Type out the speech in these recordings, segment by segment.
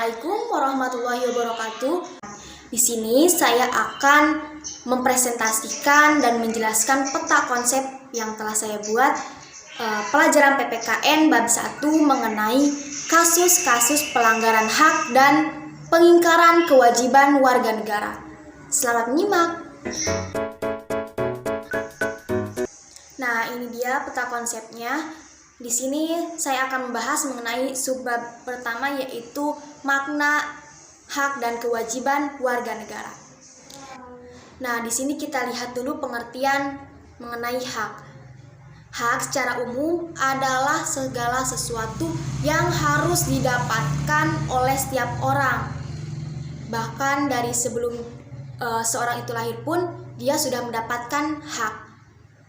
Assalamualaikum warahmatullahi wabarakatuh. Di sini saya akan mempresentasikan dan menjelaskan peta konsep yang telah saya buat pelajaran PPKN bab 1 mengenai kasus-kasus pelanggaran hak dan pengingkaran kewajiban warga negara. Selamat menyimak. Nah, ini dia peta konsepnya. Di sini saya akan membahas mengenai subbab pertama, yaitu makna hak dan kewajiban warga negara. Nah, di sini kita lihat dulu pengertian mengenai hak. Hak secara umum adalah segala sesuatu yang harus didapatkan oleh setiap orang. Bahkan dari sebelum seorang itu lahir pun dia sudah mendapatkan hak.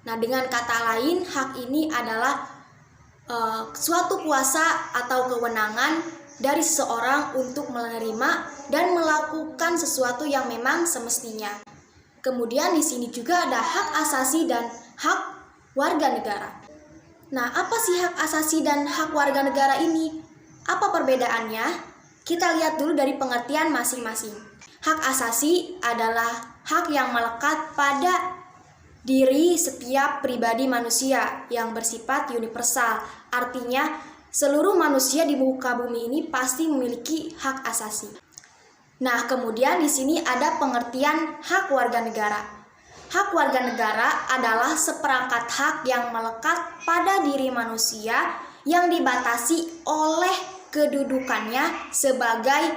Nah, dengan kata lain, hak ini adalah suatu kuasa atau kewenangan dari seseorang untuk menerima dan melakukan sesuatu yang memang semestinya. Kemudian di sini juga ada hak asasi dan hak warga negara. Nah, apa sih hak asasi dan hak warga negara ini? Apa perbedaannya? Kita lihat dulu dari pengertian masing-masing. Hak asasi adalah hak yang melekat pada diri setiap pribadi manusia yang bersifat universal. Artinya, seluruh manusia di muka bumi ini pasti memiliki hak asasi. Nah, kemudian di sini ada pengertian hak warga negara. Hak warga negara adalah seperangkat hak yang melekat pada diri manusia yang dibatasi oleh kedudukannya sebagai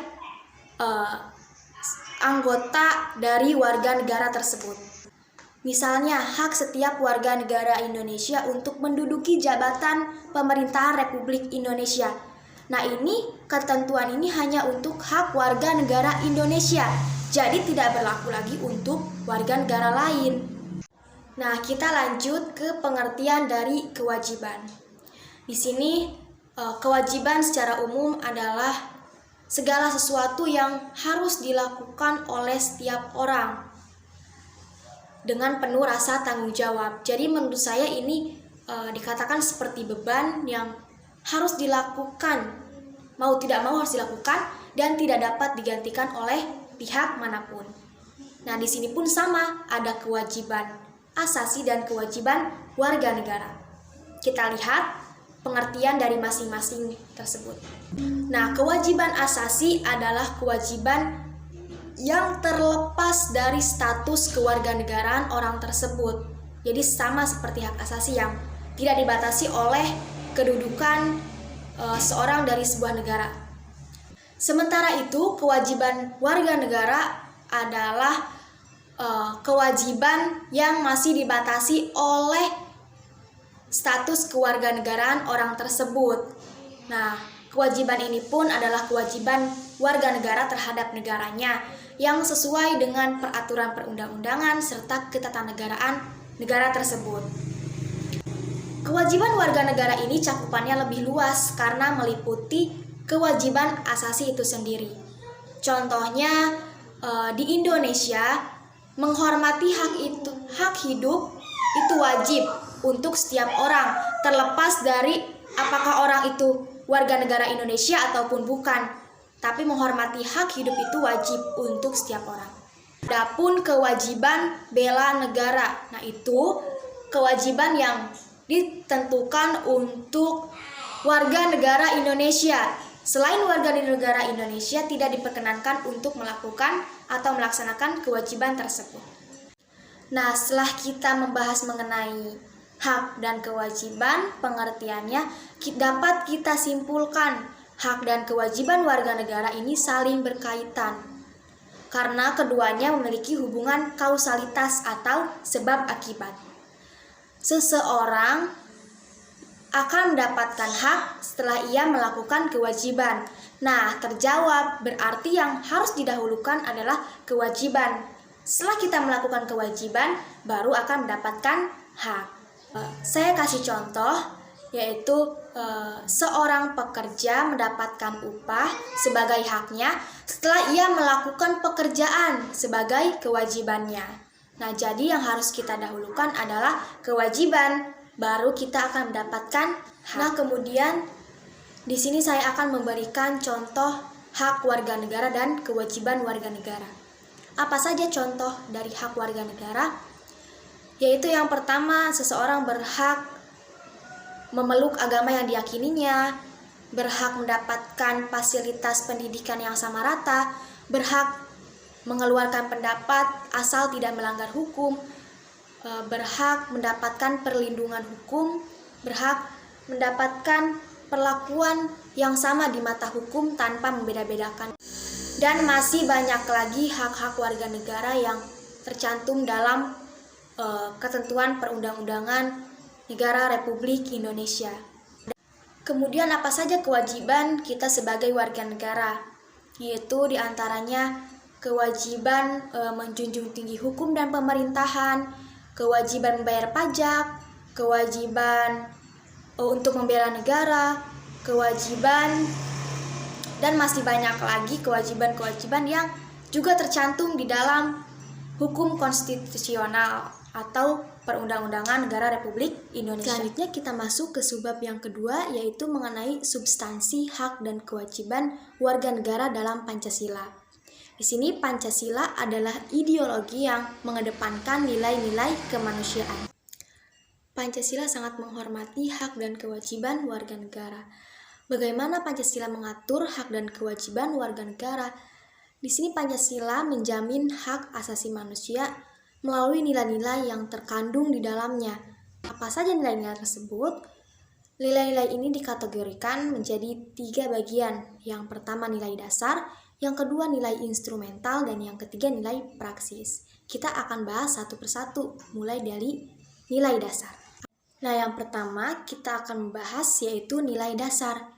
anggota dari warga negara tersebut. Misalnya, hak setiap warga negara Indonesia untuk menduduki jabatan pemerintahan Republik Indonesia. Nah, ini ketentuan ini hanya untuk hak warga negara Indonesia, jadi tidak berlaku lagi untuk warga negara lain. Nah, kita lanjut ke pengertian dari kewajiban. Di sini, kewajiban secara umum adalah segala sesuatu yang harus dilakukan oleh setiap orang dengan penuh rasa tanggung jawab. Jadi menurut saya ini dikatakan seperti beban yang harus dilakukan, mau tidak mau harus dilakukan dan tidak dapat digantikan oleh pihak manapun. Nah, di sini pun sama, ada kewajiban asasi dan kewajiban warga negara. Kita lihat pengertian dari masing-masing tersebut. Nah, kewajiban asasi adalah kewajiban yang terlepas dari status kewarganegaraan orang tersebut. Jadi sama seperti hak asasi yang tidak dibatasi oleh kedudukan seorang dari sebuah negara. Sementara itu, kewajiban warga negara adalah kewajiban yang masih dibatasi oleh status kewarganegaraan orang tersebut. Nah, kewajiban ini pun adalah kewajiban warga negara terhadap negaranya yang sesuai dengan peraturan perundang-undangan serta ketatanegaraan negara tersebut. Kewajiban warga negara ini cakupannya lebih luas karena meliputi kewajiban asasi itu sendiri. Contohnya di Indonesia, menghormati hak hidup itu wajib untuk setiap orang, terlepas dari apakah orang itu warga negara Indonesia ataupun bukan. Tapi menghormati hak hidup itu wajib untuk setiap orang. Adapun kewajiban bela negara, nah itu kewajiban yang ditentukan untuk warga negara Indonesia. Selain warga negara Indonesia tidak diperkenankan untuk melakukan atau melaksanakan kewajiban tersebut. Nah, setelah kita membahas mengenai hak dan kewajiban, pengertiannya dapat kita simpulkan hak dan kewajiban warga negara ini saling berkaitan karena keduanya memiliki hubungan kausalitas atau sebab akibat. Seseorang akan mendapatkan hak setelah ia melakukan kewajiban. Nah, terjawab berarti yang harus didahulukan adalah kewajiban. Setelah kita melakukan kewajiban, baru akan mendapatkan hak. Saya kasih contoh, yaitu seorang pekerja mendapatkan upah sebagai haknya setelah ia melakukan pekerjaan sebagai kewajibannya. Nah, jadi yang harus kita dahulukan adalah kewajiban, baru kita akan mendapatkan hak. Nah, kemudian di sini saya akan memberikan contoh hak warga negara dan kewajiban warga negara. Apa saja contoh dari hak warga negara? Yaitu yang pertama, seseorang berhak memeluk agama yang diyakininya, berhak mendapatkan fasilitas pendidikan yang sama rata, berhak mengeluarkan pendapat asal tidak melanggar hukum, berhak mendapatkan perlindungan hukum, berhak mendapatkan perlakuan yang sama di mata hukum tanpa membeda-bedakan. Dan masih banyak lagi hak-hak warga negara yang tercantum dalam ketentuan perundang-undangan Negara Republik Indonesia. Kemudian apa saja kewajiban kita sebagai warga negara? Yaitu diantaranya kewajiban menjunjung tinggi hukum dan pemerintahan, kewajiban membayar pajak, kewajiban untuk membela negara, kewajiban, dan masih banyak lagi kewajiban-kewajiban yang juga tercantum di dalam hukum konstitusional atau perundang-undangan Negara Republik Indonesia. Selanjutnya kita masuk ke subbab yang kedua, yaitu mengenai substansi hak dan kewajiban warga negara dalam Pancasila. Di sini Pancasila adalah ideologi yang mengedepankan nilai-nilai kemanusiaan. Pancasila sangat menghormati hak dan kewajiban warga negara. Bagaimana Pancasila mengatur hak dan kewajiban warga negara? Di sini Pancasila menjamin hak asasi manusia melalui nilai-nilai yang terkandung di dalamnya. Apa saja nilai-nilai tersebut? Nilai-nilai ini dikategorikan menjadi 3 bagian. Yang pertama nilai dasar, yang kedua nilai instrumental, dan yang ketiga nilai praksis. Kita akan bahas satu persatu, mulai dari nilai dasar. Nah, yang pertama kita akan membahas yaitu nilai dasar.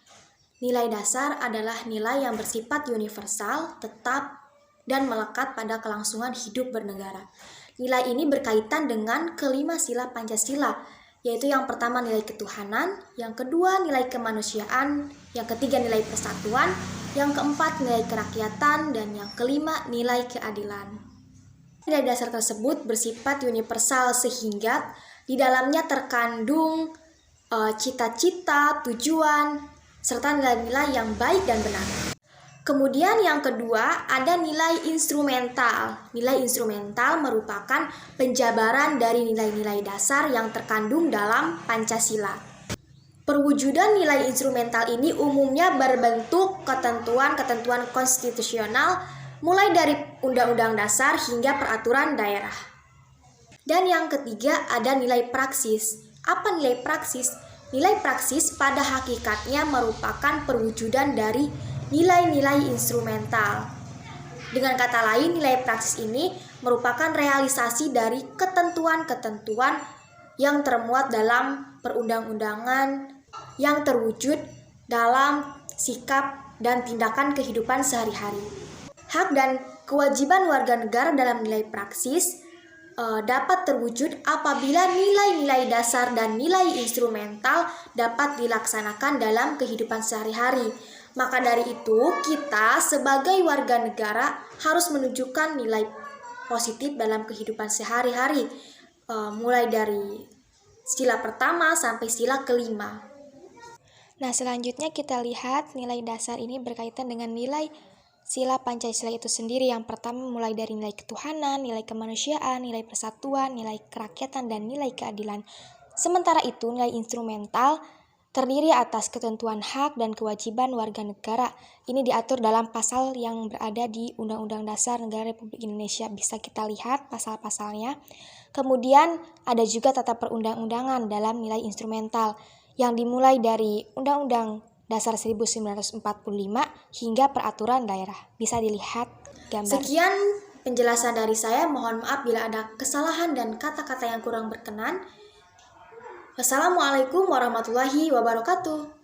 Nilai dasar adalah nilai yang bersifat universal, tetap, dan melekat pada kelangsungan hidup bernegara. Nilai ini berkaitan dengan kelima sila Pancasila, yaitu yang pertama nilai ketuhanan, yang kedua nilai kemanusiaan, yang ketiga nilai persatuan, yang keempat nilai kerakyatan, dan yang kelima nilai keadilan. Nilai dasar tersebut bersifat universal sehingga di dalamnya terkandung cita-cita, tujuan, serta nilai-nilai yang baik dan benar. Kemudian yang kedua ada nilai instrumental. Nilai instrumental merupakan penjabaran dari nilai-nilai dasar yang terkandung dalam Pancasila. Perwujudan nilai instrumental ini umumnya berbentuk ketentuan-ketentuan konstitusional mulai dari Undang-Undang Dasar hingga peraturan daerah. Dan yang ketiga ada nilai praksis. Apa nilai praksis? Nilai praksis pada hakikatnya merupakan perwujudan dari nilai-nilai instrumental. Dengan kata lain, nilai praksis ini merupakan realisasi dari ketentuan-ketentuan yang termuat dalam perundang-undangan yang terwujud dalam sikap dan tindakan kehidupan sehari-hari. Hak dan kewajiban warga negara dalam nilai praksis dapat terwujud apabila nilai-nilai dasar dan nilai instrumental dapat dilaksanakan dalam kehidupan sehari-hari. Maka dari itu, kita sebagai warga negara harus menunjukkan nilai positif dalam kehidupan sehari-hari, mulai dari sila pertama sampai sila kelima. Nah, selanjutnya kita lihat nilai dasar ini berkaitan dengan nilai sila Pancasila itu sendiri. Yang pertama mulai dari nilai ketuhanan, nilai kemanusiaan, nilai persatuan, nilai kerakyatan, dan nilai keadilan. Sementara itu nilai instrumental terdiri atas ketentuan hak dan kewajiban warga negara. Ini diatur dalam pasal yang berada di Undang-Undang Dasar Negara Republik Indonesia. Bisa kita lihat pasal-pasalnya. Kemudian ada juga tata perundang-undangan dalam nilai instrumental yang dimulai dari Undang-Undang Dasar 1945 hingga peraturan daerah. Bisa dilihat gambar. Sekian penjelasan dari saya. Mohon maaf bila ada kesalahan dan kata-kata yang kurang berkenan. Wassalamualaikum warahmatullahi wabarakatuh.